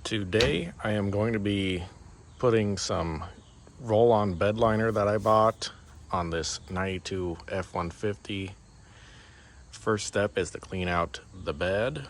Today I am going to be putting some roll-on bed liner that I bought on this 92 F150. First step is to clean out the bed.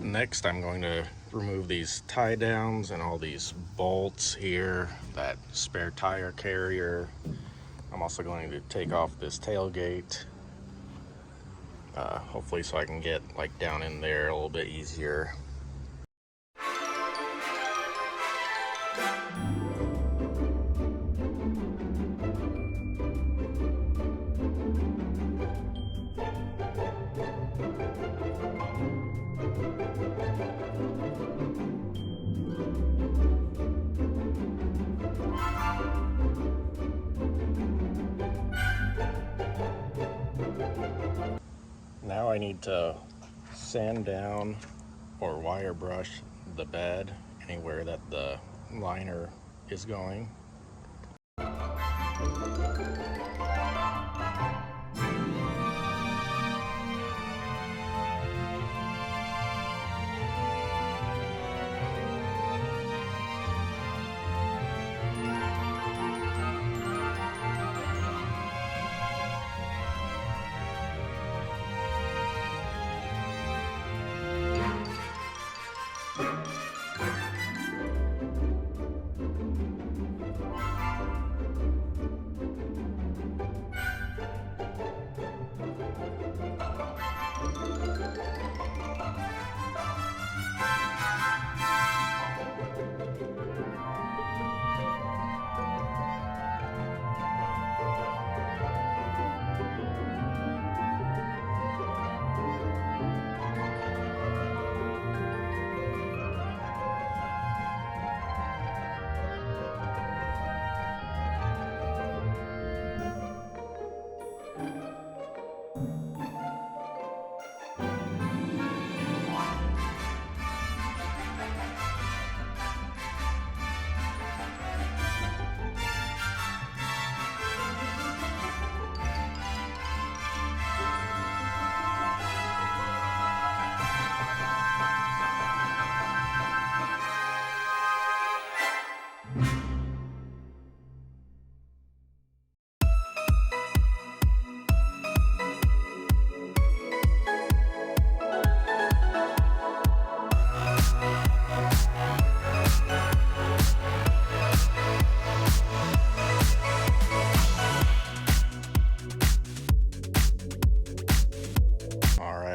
Next, I'm going to remove these tie downs and all these bolts here, that spare tire carrier. I'm also going to take off this tailgate, hopefully so I can get like down in there a little bit easier. Now I need to sand down or wire brush the bed anywhere that the liner is going.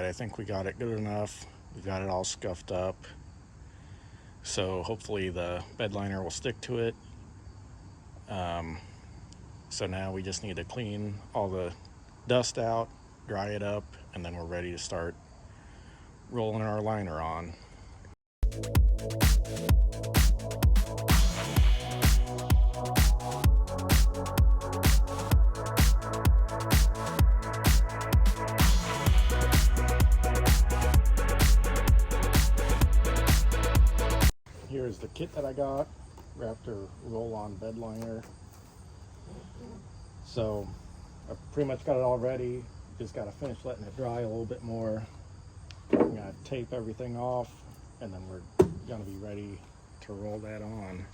I think we got it good enough. We got it all scuffed up. So hopefully the bed liner will stick to it. So now we just need to clean all the dust out, dry it up, and then we're ready to start rolling our liner on. here's the kit that I got, Raptor roll-on bed liner. So I've pretty much got it all ready. Just got to finish letting it dry a little bit more. I'm going to tape everything off, and then we're going to be ready to roll that on.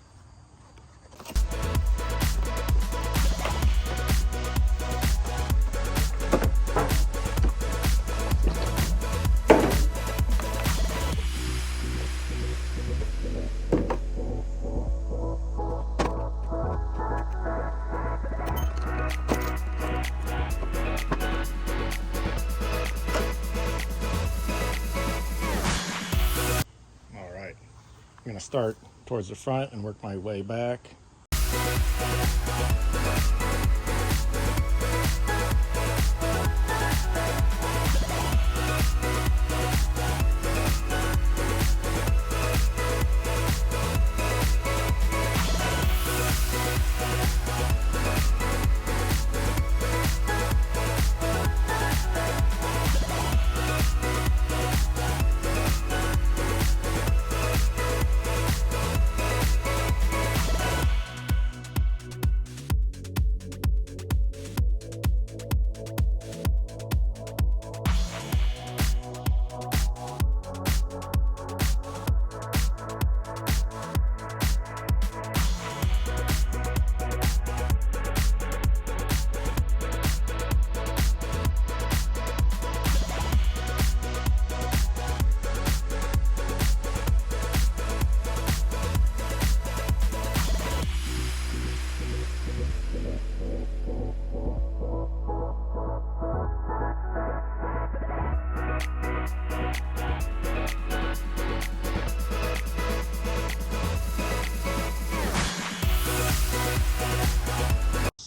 I'm going to start towards the front and work my way back.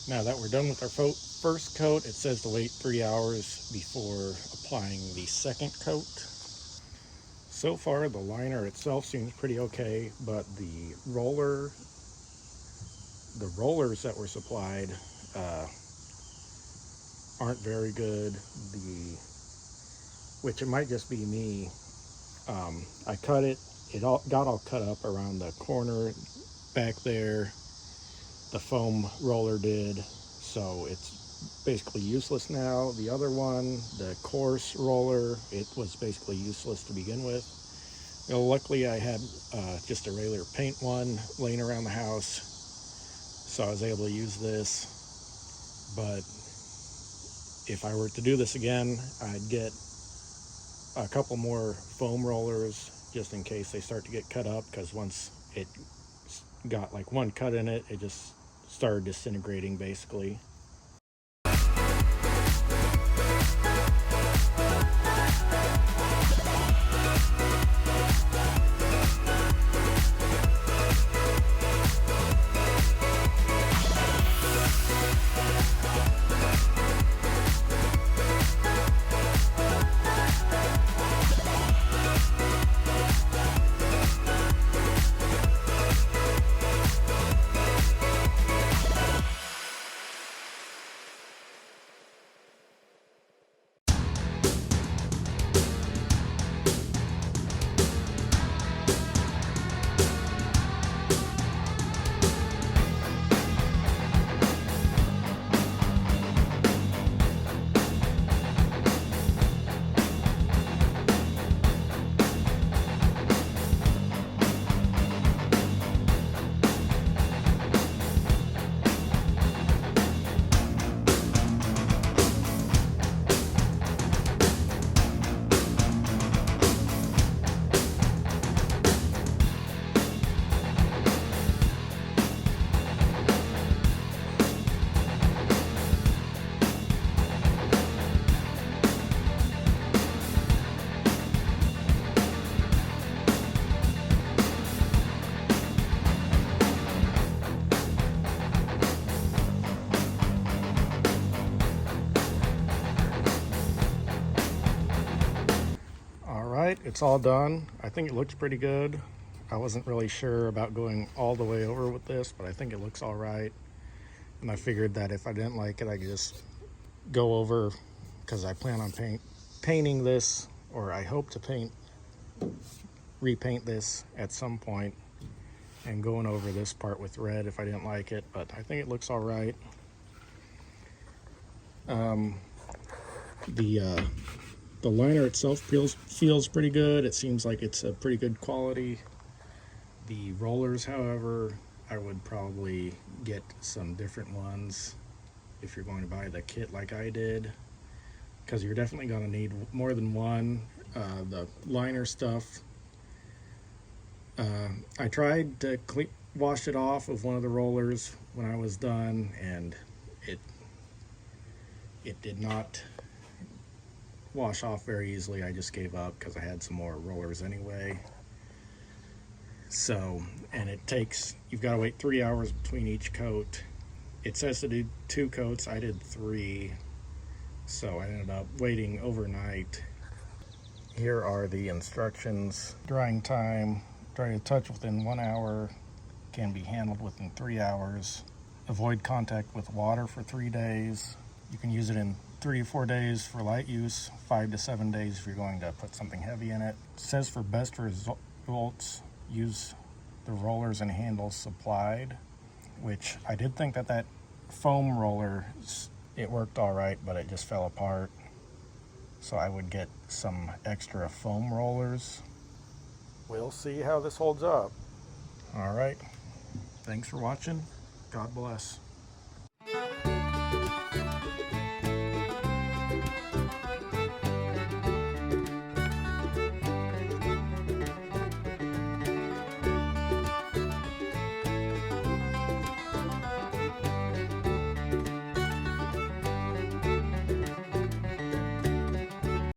Now that we're done with our first coat, it says to wait 3 hours before applying the second coat. So far, the liner itself seems pretty okay, but the rollers that were supplied aren't very good. Which it might just be me. I cut it. It got all cut up around the corner back there. The foam roller did, so it's basically useless now. The other one, the coarse roller, it was basically useless to begin with. Luckily I had just a regular paint one laying around the house, so I was able to use this. But if I were to do this again, I'd get a couple more foam rollers just in case they start to get cut up, because once it got like one cut in it, it just started disintegrating basically. Alright, it's all done. I think it looks pretty good. I wasn't really sure about going all the way over with this, but I think it looks alright. And I figured that if I didn't like it, I could just go over, because I plan on painting this, or I hope to repaint this at some point. and going over this part with red if I didn't like it, but I think it looks all right. The liner itself feels pretty good. It seems like it's a pretty good quality. The rollers, however, I would probably get some different ones if you're going to buy the kit like I did, because you're definitely going to need more than one. The liner stuff, I tried to wash it off of one of the rollers when I was done, and it did not wash off very easily. I just gave up because I had some more rollers anyway. So, and you've got to wait 3 hours between each coat. It says to do 2 coats. I did 3, so I ended up waiting overnight. Here are the instructions. Drying time: dry to touch within 1 hour, can be handled within 3 hours. Avoid contact with water for 3 days. You can use it in 3 to 4 days for light use, 5 to 7 days if you're going to put something heavy in it. It says for best results, use the rollers and handles supplied, which I did think that foam roller, it worked all right, but it just fell apart. So I would get some extra foam rollers. We'll see how this holds up. All right. Thanks for watching. God bless.